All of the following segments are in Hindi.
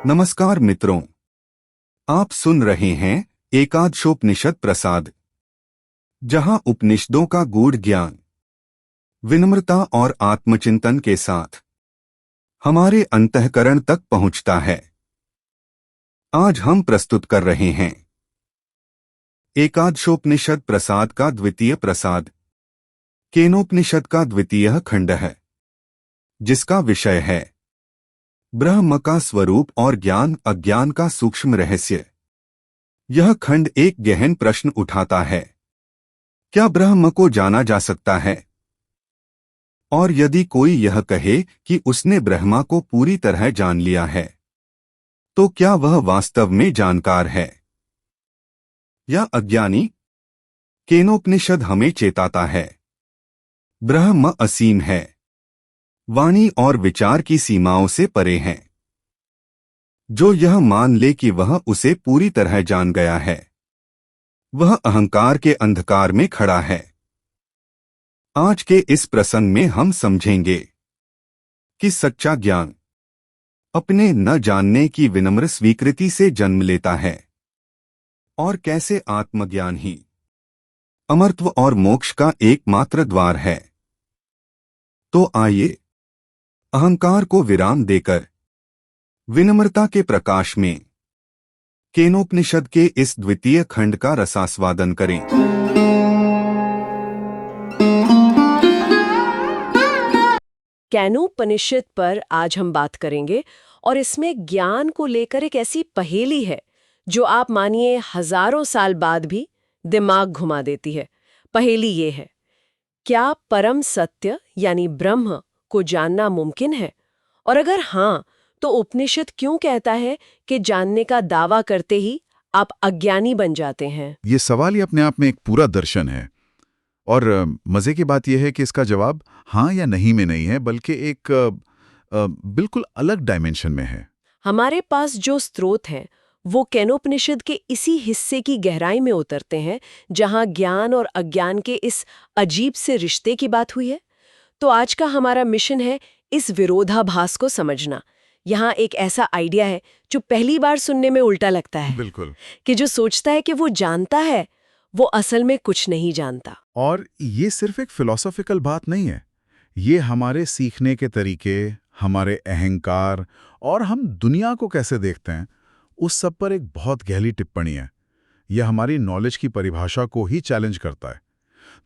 नमस्कार मित्रों, आप सुन रहे हैं एकादशोपनिषद प्रसाद, जहां उपनिषदों का गूढ़ ज्ञान विनम्रता और आत्मचिंतन के साथ हमारे अंतःकरण तक पहुंचता है। आज हम प्रस्तुत कर रहे हैं एकादशोपनिषद प्रसाद का द्वितीय प्रसाद, केनोपनिषद का द्वितीय खंड है, जिसका विषय है ब्रह्म का स्वरूप और ज्ञान अज्ञान का सूक्ष्म रहस्य। यह खंड एक गहन प्रश्न उठाता है, क्या ब्रह्म को जाना जा सकता है? और यदि कोई यह कहे कि उसने ब्रह्मा को पूरी तरह जान लिया है, तो क्या वह वास्तव में जानकार है या अज्ञानी? केनोपनिषद हमें चेताता है, ब्रह्म असीम है, वाणी और विचार की सीमाओं से परे है। जो यह मान ले कि वह उसे पूरी तरह जान गया है, वह अहंकार के अंधकार में खड़ा है। आज के इस प्रसंग में हम समझेंगे कि सच्चा ज्ञान अपने न जानने की विनम्र स्वीकृति से जन्म लेता है और कैसे आत्मज्ञान ही अमरत्व और मोक्ष का एकमात्र द्वार है। तो आइए अहंकार को विराम देकर विनम्रता के प्रकाश में केनोपनिषद के इस द्वितीय खंड का रसास्वादन करें। केनोपनिषद पर आज हम बात करेंगे और इसमें ज्ञान को लेकर एक ऐसी पहेली है जो आप मानिए हजारों साल बाद भी दिमाग घुमा देती है। पहेली ये है, क्या परम सत्य यानी ब्रह्म को जानना मुमकिन है? और अगर हाँ, तो उपनिषद क्यों कहता है कि जानने का दावा करते ही आप अज्ञानी बन जाते हैं? ये सवाल ही अपने आप में एक पूरा दर्शन है। और मजे की बात यह है कि इसका जवाब हाँ या नहीं में नहीं है, बल्कि एक बिल्कुल अलग डायमेंशन में है। हमारे पास जो स्रोत हैं वो केनोपनिषद के इसी हिस्से की गहराई में उतरते हैं जहां ज्ञान और अज्ञान के इस अजीब से रिश्ते की बात हुई है। तो आज का हमारा मिशन है इस विरोधाभास को समझना। यहाँ एक ऐसा आइडिया है जो पहली बार सुनने में उल्टा लगता है। बिल्कुल। कि जो सोचता है कि वो जानता है, वो असल में कुछ नहीं जानता। और ये सिर्फ एक फिलॉसॉफिकल बात नहीं है, ये हमारे सीखने के तरीके, हमारे अहंकार और हम दुनिया को कैसे देखते हैं, उस सब पर एक बहुत गहरी टिप्पणी है। यह हमारी नॉलेज की परिभाषा को ही चैलेंज करता है।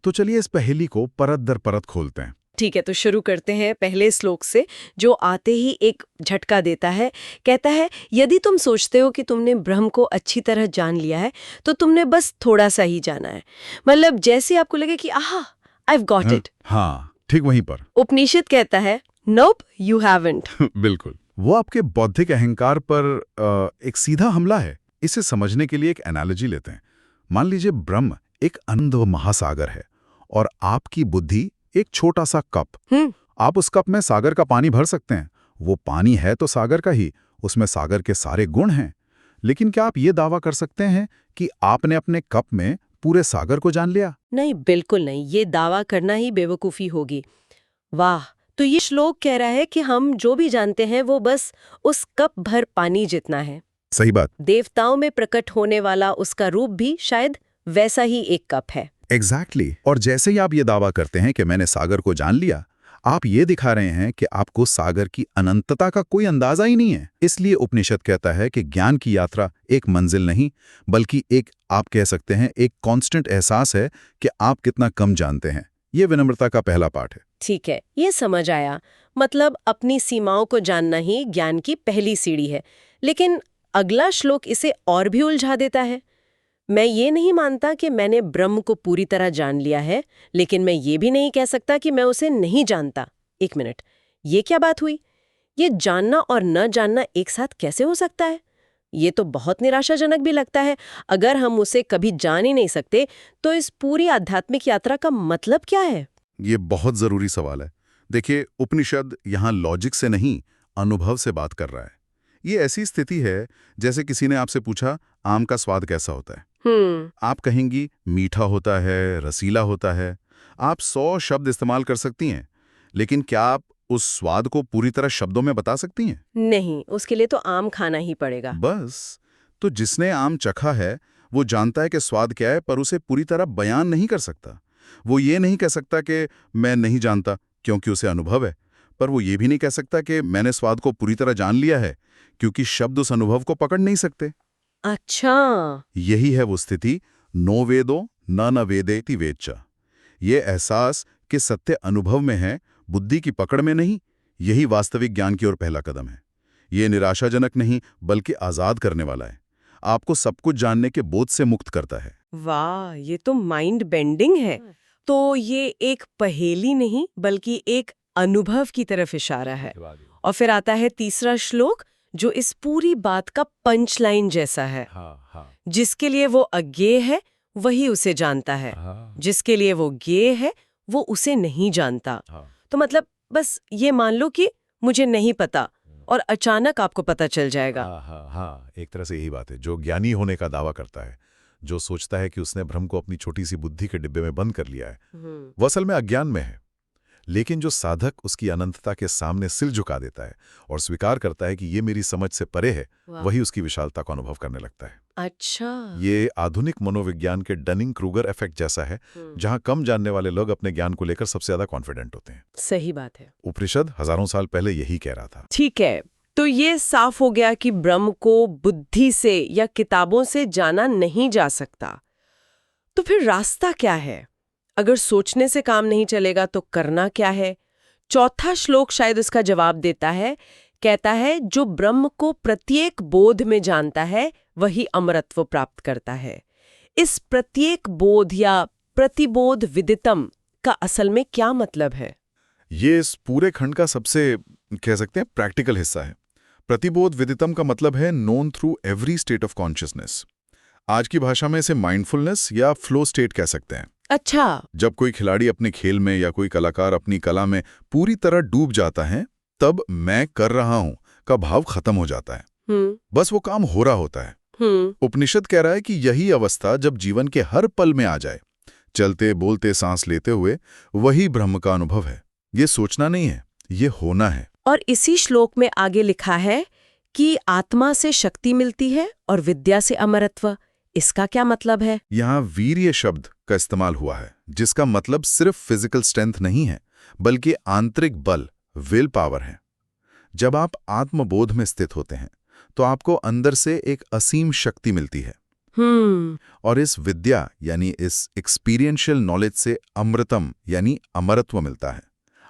तो चलिए इस पहेली को परत दर परत खोलते हैं। ठीक है, तो शुरू करते हैं पहले श्लोक से, जो आते ही एक झटका देता है। कहता है, यदि तुम सोचते हो कि तुमने ब्रह्म को अच्छी तरह जान लिया है, तो तुमने बस थोड़ा सा ही जाना है। मतलब जैसे आपको लगे कि आहा, आई हैव गॉट इट। हाँ, ठीक वहीं पर उपनिषद कहता है, नोप, यू हैवंट। बिल्कुल। वो आपके बौद्धिक अहंकार पर एक सीधा हमला है। इसे समझने के लिए एक एनालॉजी लेते हैं। मान लीजिए ब्रह्म एक अनंत महासागर है और आपकी बुद्धि एक छोटा सा कप। आप उस कप में सागर का पानी भर सकते हैं। वो पानी है तो सागर का ही, उसमें सागर के सारे गुण हैं। लेकिन क्या आप ये दावा कर सकते हैं कि आपने अपने कप में पूरे सागर को जान लिया? नहीं, बिल्कुल नहीं। ये दावा करना ही बेवकूफ़ी होगी। वाह, तो ये श्लोक कह रहा है कि हम जो भी जानते हैं वो बस उस कप भर पानी जितना है। सही बात। देवताओं में प्रकट होने वाला उसका रूप भी शायद वैसा ही एक कप है। एग्जैक्टली। और जैसे ही आप ये दावा करते हैं कि मैंने सागर को जान लिया, आप ये दिखा रहे हैं कि आपको सागर की अनंतता का कोई अंदाजा ही नहीं है। इसलिए उपनिषद कहता है कि ज्ञान की यात्रा एक मंजिल नहीं, बल्कि एक, आप कह सकते हैं, एक कांस्टेंट एहसास है कि आप कितना कम जानते हैं। ये विनम्रता का पहला पाठ है। ठीक है, ये समझ आया। मतलब अपनी सीमाओं को जानना ही ज्ञान की पहली सीढ़ी है। लेकिन अगला श्लोक इसे और भी उलझा देता है। मैं ये नहीं मानता कि मैंने ब्रह्म को पूरी तरह जान लिया है, लेकिन मैं ये भी नहीं कह सकता कि मैं उसे नहीं जानता। एक मिनट, ये क्या बात हुई? ये जानना और न जानना एक साथ कैसे हो सकता है? ये तो बहुत निराशाजनक भी लगता है। अगर हम उसे कभी जान ही नहीं सकते, तो इस पूरी आध्यात्मिक यात्रा का मतलब क्या है? ये बहुत जरूरी सवाल है। देखिए, उपनिषद यहाँ लॉजिक से नहीं, अनुभव से बात कर रहा है। ये ऐसी स्थिति है जैसे किसी ने आपसे पूछा, आम का स्वाद कैसा होता है? आप कहेंगी मीठा होता है, रसीला होता है। आप 100 शब्द इस्तेमाल कर सकती हैं, लेकिन क्या आप उस स्वाद को पूरी तरह शब्दों में बता सकती हैं? नहीं, उसके लिए तो आम खाना ही पड़ेगा। बस, तो जिसने आम चखा है वो जानता है कि स्वाद क्या है, पर उसे पूरी तरह बयान नहीं कर सकता। वो ये नहीं कह सकता कि मैं नहीं जानता, क्योंकि उसे अनुभव है, पर वो ये भी नहीं कह सकता कि मैंने स्वाद को पूरी तरह जान लिया है, क्योंकि शब्द उस अनुभव को पकड़ नहीं सकते। अच्छा। यही है वो स्थिति, नो वेदो न वेदेति वेच्च। ये एहसास कि सत्य अनुभव में है, बुद्धि की पकड़ में नहीं, यही वास्तविक ज्ञान की ओर पहला कदम है। ये निराशाजनक नहीं, बल्कि आजाद करने वाला है। आपको सब कुछ जानने के बोझ से मुक्त करता है। वाह, ये तो माइंड बेंडिंग है। तो ये एक पहेली नहीं, बल्कि एक अनुभव की तरफ इशारा है। और फिर आता है तीसरा श्लोक, जो इस पूरी बात का पंच लाइन जैसा है। जिसके लिए वो अज्ञेय है, वही उसे जानता है। जिसके लिए वो ज्ञेय है, वो उसे नहीं जानता। तो मतलब बस ये मान लो कि मुझे नहीं पता, और अचानक आपको पता चल जाएगा। हाँ, एक तरह से यही बात है। जो ज्ञानी होने का दावा करता है, जो सोचता है कि उसने भ्रम को अपनी छोटी सी बुद्धि के डिब्बे में बंद कर लिया है, वो असल में अज्ञान में है। लेकिन जो साधक उसकी अनंतता के सामने सिर झुका देता है और स्वीकार करता है कि ये मेरी समझ से परे है, वही उसकी विशालता को अनुभव करने लगता है। अच्छा। ये आधुनिक मनोविज्ञान के डनिंग क्रूगर इफेक्ट जैसा है, जहां कम जानने वाले लोग अपने ज्ञान को लेकर सबसे ज्यादा कॉन्फिडेंट होते हैं। सही बात है। उपनिषद हजारों साल पहले यही कह रहा था। ठीक है, तो ये साफ हो गया कि ब्रह्म को बुद्धि से या किताबों से जाना नहीं जा सकता। तो फिर रास्ता क्या है? अगर सोचने से काम नहीं चलेगा तो करना क्या है? चौथा श्लोक शायद उसका जवाब देता है। कहता है, जो ब्रह्म को प्रत्येक बोध में जानता है, वही अमरत्व प्राप्त करता है। इस प्रत्येक बोध या प्रतिबोध विदितम का असल में क्या मतलब है? ये इस पूरे खंड का सबसे, कह सकते हैं, प्रैक्टिकल हिस्सा है। प्रतिबोध विदितम का मतलब है known through every state of consciousness. आज की भाषा में इसे माइंडफुलनेस या फ्लो स्टेट कह सकते हैं। अच्छा। जब कोई खिलाड़ी अपने खेल में या कोई कलाकार अपनी कला में पूरी तरह डूब जाता है, तब मैं कर रहा हूं का भाव खत्म हो जाता है। बस वो काम हो रहा होता है। उपनिषद कह रहा है कि यही अवस्था जब जीवन के हर पल में आ जाए, चलते बोलते सांस लेते हुए, वही ब्रह्म का अनुभव है। ये सोचना नहीं है, ये होना है। और इसी श्लोक में आगे लिखा है कि आत्मा से शक्ति मिलती है और विद्या से अमरत्व। इसका क्या मतलब है? यहाँ वीर्य शब्द का इस्तेमाल हुआ है, जिसका मतलब सिर्फ फिजिकल स्ट्रेंथ नहीं है, बल्कि आंतरिक बल, विल पावर है। जब आप आत्मबोध में स्थित होते हैं, तो आपको अंदर से एक असीम शक्ति मिलती है। और इस विद्या यानी इस एक्सपीरियंशियल नॉलेज से अमृतम यानी अमरत्व मिलता है।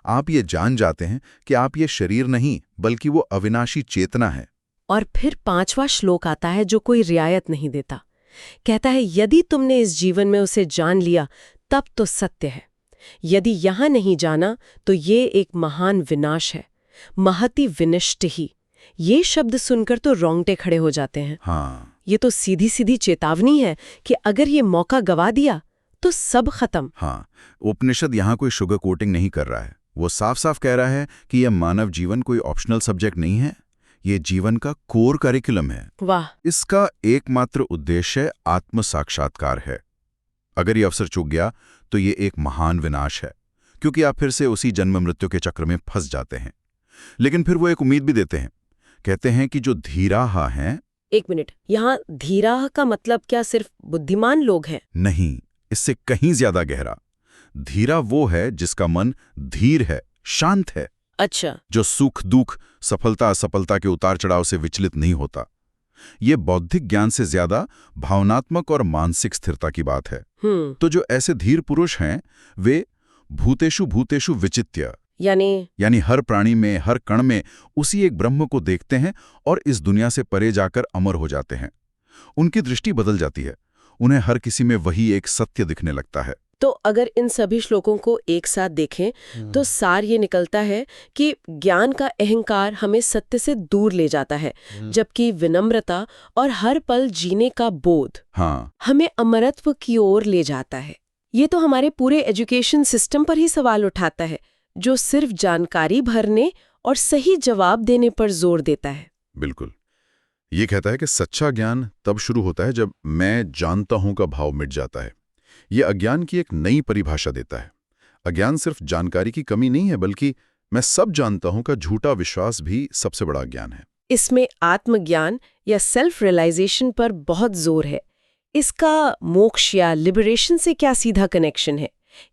आप ये जान जाते हैं कि आप ये शरीर नहीं, बल्कि वो अविनाशी चेतना है। और फिर पांचवा श्लोक आता है, जो कोई रियायत नहीं देता। कहता है, यदि तुमने इस जीवन में उसे जान लिया, तब तो सत्य है। यदि यहां नहीं जाना, तो ये एक महान विनाश है, महति विनष्ट ही। ये शब्द सुनकर तो रोंगटे खड़े हो जाते हैं। हाँ, ये तो सीधी सीधी चेतावनी है कि अगर ये मौका गवा दिया तो सब खत्म। हाँ, उपनिषद यहाँ कोई शुगर कोटिंग नहीं कर रहा है। वो साफ साफ कह रहा है कि यह मानव जीवन कोई ऑप्शनल सब्जेक्ट नहीं है, ये जीवन का कोर करिकुलम है। वाह। इसका एकमात्र उद्देश्य आत्म साक्षात्कार है। अगर ये अवसर चूक गया तो ये एक महान विनाश है, क्योंकि आप फिर से उसी जन्म मृत्यु के चक्र में फंस जाते हैं। लेकिन फिर वो एक उम्मीद भी देते हैं। कहते हैं कि जो धीराहा हैं। एक मिनट, यहाँ धीराह का मतलब क्या सिर्फ बुद्धिमान लोग हैं? नहीं, इससे कहीं ज्यादा गहरा। धीरा वो है जिसका मन धीर है, शांत है। अच्छा। जो सुख दुख, सफलता असफलता के उतार चढ़ाव से विचलित नहीं होता। ये बौद्धिक ज्ञान से ज्यादा भावनात्मक और मानसिक स्थिरता की बात है। तो जो ऐसे धीर पुरुष हैं, वे भूतेषु भूतेषु विचित्य यानी हर प्राणी में, हर कण में उसी एक ब्रह्म को देखते हैं और इस दुनिया से परे जाकर अमर हो जाते हैं। उनकी दृष्टि बदल जाती है, उन्हें हर किसी में वही एक सत्य दिखने लगता है। तो अगर इन सभी श्लोकों को एक साथ देखें तो सार ये निकलता है कि ज्ञान का अहंकार हमें सत्य से दूर ले जाता है, जबकि विनम्रता और हर पल जीने का बोध हमें अमरत्व की ओर ले जाता है। ये तो हमारे पूरे एजुकेशन सिस्टम पर ही सवाल उठाता है, जो सिर्फ जानकारी भरने और सही जवाब देने पर जोर देता है। बिल्कुल। ये कहता है कि सच्चा ज्ञान तब शुरू होता है जब मैं जानता हूं का भाव मिट जाता है। ये अज्ञान की एक नई परिभाषा देता है। अज्ञान सिर्फ जानकारी की कमी नहीं है, बल्कि मैं सब जानता हूं का झूठा विश्वास भी सबसे बड़ा ज्ञान है। इसमें आत्मज्ञान या सेल्फ रियलाइजेशन पर बहुत जोर है। इसका मोक्ष या लिबरेशन से क्या सीधा कनेक्शन है?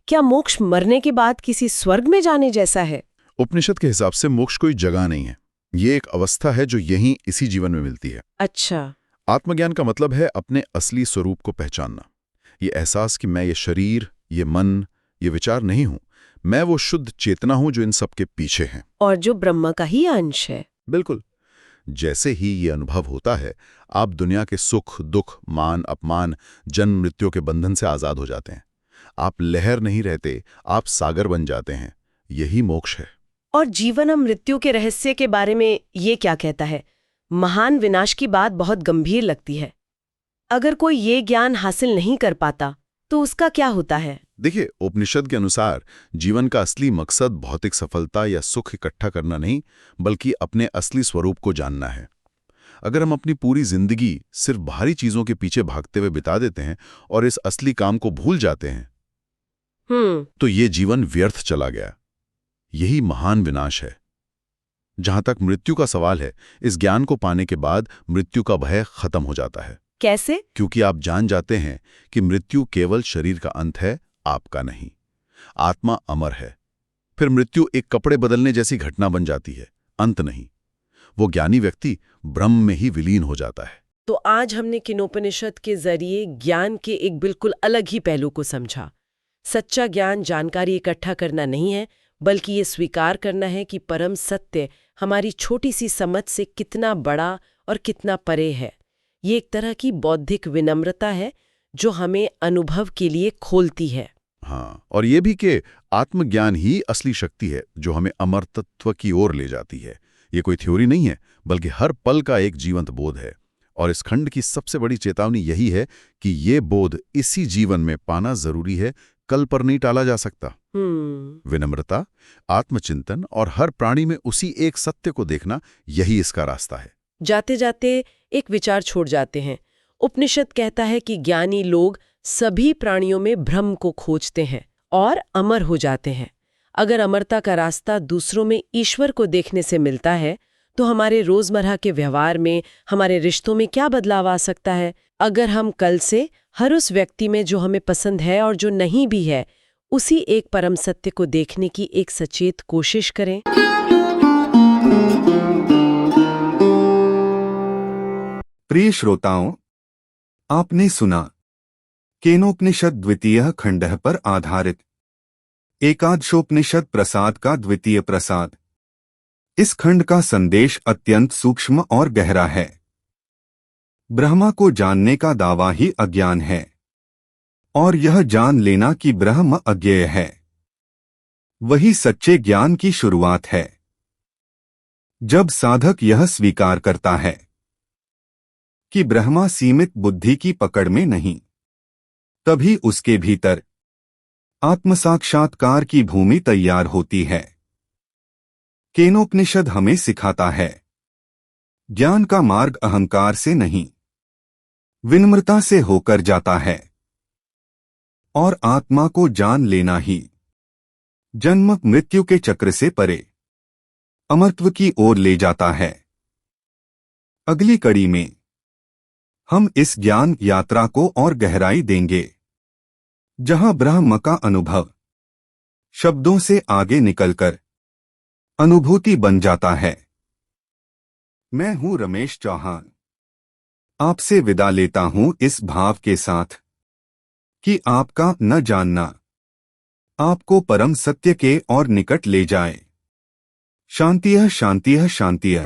क्या मोक्ष मरने के बाद किसी स्वर्ग में जाने जैसा है? उपनिषद के हिसाब से मोक्ष कोई जगह नहीं है, ये एक अवस्था है जो यहीं इसी जीवन में मिलती है। अच्छा। आत्मज्ञान का मतलब है अपने असली स्वरूप को पहचानना। ये एहसास कि मैं ये शरीर, ये मन, ये विचार नहीं हूं, मैं वो शुद्ध चेतना हूं जो इन सब के पीछे है और जो ब्रह्म का ही अंश है। बिल्कुल। जैसे ही ये अनुभव होता है, आप दुनिया के सुख, दुख, मान, अपमान, जन्म मृत्यु के बंधन से आजाद हो जाते हैं। आप लहर नहीं रहते, आप सागर बन जाते हैं। यही मोक्ष है। और जीवन और मृत्यु के रहस्य के बारे में ये क्या कहता है? महान विनाश की बात बहुत गंभीर लगती है। अगर कोई ये ज्ञान हासिल नहीं कर पाता तो उसका क्या होता है? देखिए, उपनिषद के अनुसार जीवन का असली मकसद भौतिक सफलता या सुख इकट्ठा करना नहीं, बल्कि अपने असली स्वरूप को जानना है। अगर हम अपनी पूरी जिंदगी सिर्फ बाहरी चीजों के पीछे भागते हुए बिता देते हैं और इस असली काम को भूल जाते हैं, तो ये जीवन व्यर्थ चला गया। यही महान विनाश है। जहां तक मृत्यु का सवाल है, इस ज्ञान को पाने के बाद मृत्यु का भय खत्म हो जाता है। कैसे? क्योंकि आप जान जाते हैं कि मृत्यु केवल शरीर का अंत है, आपका नहीं। आत्मा अमर है। फिर मृत्यु एक कपड़े बदलने जैसी घटना बन जाती है, अंत नहीं। वो ज्ञानी व्यक्ति ब्रह्म में ही विलीन हो जाता है। तो आज हमने किनोपनिषद के जरिए ज्ञान के एक बिल्कुल अलग ही पहलू को समझा। सच्चा ज्ञान जानकारी इकट्ठा करना नहीं है, बल्कि ये स्वीकार करना है कि परम सत्य हमारी छोटी सी समझ से कितना बड़ा और कितना परे है। ये एक तरह की बौद्धिक विनम्रता है जो हमें अनुभव के लिए खोलती है। हाँ, और ये भी कि आत्मज्ञान ही असली शक्ति है जो हमें अमर तत्व की ओर ले जाती है। ये कोई थ्योरी नहीं है, बल्कि हर पल का एक जीवंत बोध है। और इस खंड की सबसे बड़ी चेतावनी यही है कि ये बोध इसी जीवन में पाना जरूरी है, कल पर नहीं टाला जा सकता। विनम्रता, आत्मचिंतन और हर प्राणी में उसी एक सत्य को देखना, यही इसका रास्ता है। जाते जाते एक विचार छोड़ जाते हैं। उपनिषद कहता है कि ज्ञानी लोग सभी प्राणियों में ब्रह्म को खोजते हैं और अमर हो जाते हैं। अगर अमरता का रास्ता दूसरों में ईश्वर को देखने से मिलता है, तो हमारे रोजमर्रा के व्यवहार में, हमारे रिश्तों में क्या बदलाव आ सकता है? अगर हम कल से हर उस व्यक्ति में जो हमें पसंद है और जो नहीं भी है, उसी एक परम सत्य को देखने की एक सचेत कोशिश करें। प्रिय श्रोताओं, आपने सुना केनोपनिषद द्वितीय खंड पर आधारित एकादशोपनिषद प्रसाद का द्वितीय प्रसाद। इस खंड का संदेश अत्यंत सूक्ष्म और गहरा है। ब्रह्मा को जानने का दावा ही अज्ञान है, और यह जान लेना कि ब्रह्म अज्ञेय है, वही सच्चे ज्ञान की शुरुआत है। जब साधक यह स्वीकार करता है कि ब्रह्मा सीमित बुद्धि की पकड़ में नहीं, तभी उसके भीतर आत्मसाक्षात्कार की भूमि तैयार होती है। केनोपनिषद हमें सिखाता है, ज्ञान का मार्ग अहंकार से नहीं, विनम्रता से होकर जाता है, और आत्मा को जान लेना ही जन्म मृत्यु के चक्र से परे अमरत्व की ओर ले जाता है। अगली कड़ी में हम इस ज्ञान यात्रा को और गहराई देंगे, जहां ब्रह्म का अनुभव शब्दों से आगे निकलकर अनुभूति बन जाता है। मैं हूं रमेश चौहान, आपसे विदा लेता हूं इस भाव के साथ कि आपका न जानना आपको परम सत्य के और निकट ले जाए। शांतिः शांतिः शांतिः।